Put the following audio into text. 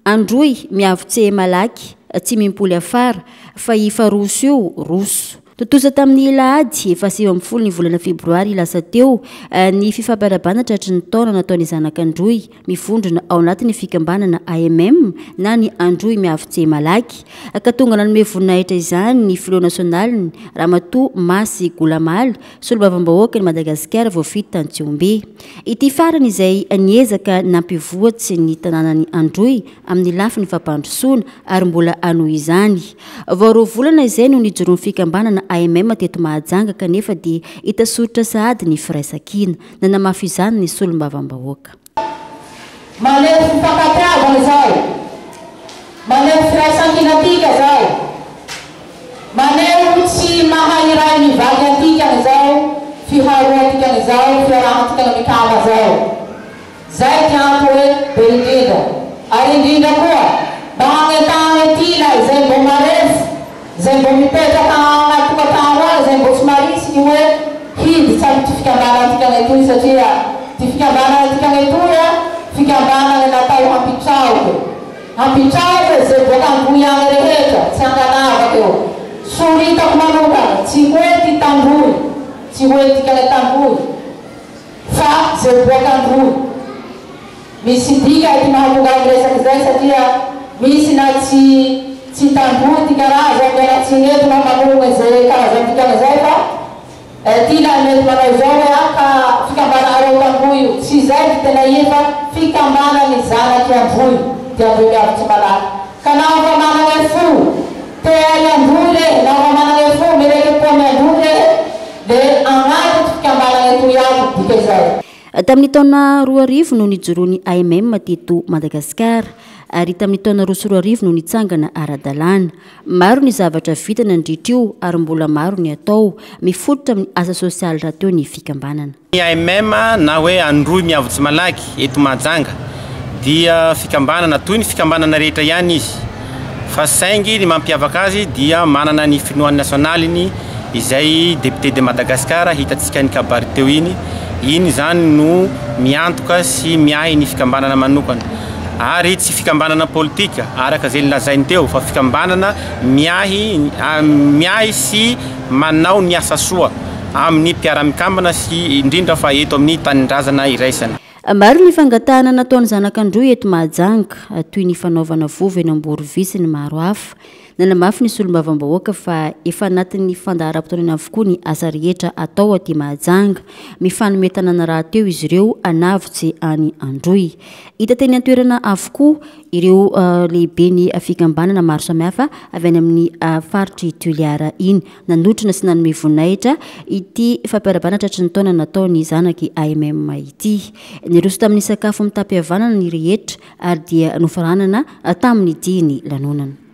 Androy miavotse malaky tsy mimpoly afara fa ifaroso io roso totoza tamin'ny lahady efa 7 ny volana febroary lasa teo ny fifampiarabanana tratry ny taona nataony zanak'Androy mivondrona ao anatin'ny fikambanana AMM na ny Androy miavotse malaky ka tonga nanome voninahitra izany ny filao nasionaliny Ramatoa Masy Golamala solombavam-bahoaka ny Madagasikara voafity tany Tsiombe. Ity farany izay niezaka nampivoatsy ny tanànany Androy amin'ny lafiny fampandrosoana ary mbola anohy izany. Vao 2 volana izay no nijoroan'ny fikambanana AMM teto Mahajanga kanefa dia hita soritra sahady ny firaisakina nanamafy izany ny solombavam-bahoaka. Maneho fifankatiavana izao, maneho firaisan-kina atika izao, maneho tsy mahairay mivady atikana izao, fiharoa atikana izao, fiaraha-tikana mikama izao. Zay tianto hoe be indrindra. Ary indrindra koa mba hagnetana tila izay mbo maresy, izay mbo mipetraka anaty tokantano any, izay mbo tsy marisy ny hoe hiditsy amin'ny ty fikambanana atikana etoy satria ty fikambanana atikana etoy fikambanana natao hampitraoky. Hampitraoky izay boaka Androy any rehetra, tsy anganavaka eo. Soritako manokana, tsy hoe ty Tandroy, tsy hoe tikana Tandroy, fa izay boaka Androy. Misy dika ty mahatonga azy resaky zay satria misy na tsy Tandroy ty karaza mena tsy nentina manonga zay karaza tikana zay fa tila mety manao izao hoe ka fikambanana reo Tandroy io. Tsy zay ty tena ifa fikambanany zanaky Androy ty Androy miavotry malaky. Ka naho fa manana fo te ay Androy re, naho fa manana fo mereky pony Androy re, le agnaty ty fikambanana etoy aby dika izay. Tamin'ny taona 2000 no nijoroany AMM teto Madagasikara ary tamin'ny taona 2004 no nitsangana ara-dalàna. Maro ny zavatra vita nandritra io ary mbola maro ny atao mifototra amin'ny asa sosialy raha teo ny fikambanana. Ny AMM na hoe Androy miavotry malaky eto Mahajanga dia fikambanana toy ny fikambanana rehetra ihany izy. Fa saingy ny mampiavaka azy dia manana ny finoany nasionaliny izay député de Madagasikara hitantsika ny kabary teo iny zany no miantoka sy miahy ny fikambanana manokana. Ary tsy fikambanana politika araka zay lazainy teo fa fikambanana miahy sy manao ny asa soa amin'ny mpiara-mikambana sy indrindra fa eto amin'ny tanindrazana iraisana. Maro ny fangatahana nataony zanak'Androy eto Mahajanga toy ny fanaovana vovo eny Amborovisy ny maro hafa. Nanamafy ny solombavam-bahoaka fa efa anatin'ny fandaharam-potoana avokoa ny asa rehetra atao aty Mahajanga. Mifanome tanàna raha teo izy ireo anavotsy any Androy. Hita teny an-toerana avokoa ireo lehibe ny fikambanana maro samihafa avy any amin'ny faritry Toliara iny nanotrona sy nanome voninahitra ity fampiarabana tratry ny taona nataony zanaky AMM ity. Niroso tamin'ny sakafo mitapy havanana ny rehetra ary dia nofaranana tamin'ny diny lanonana.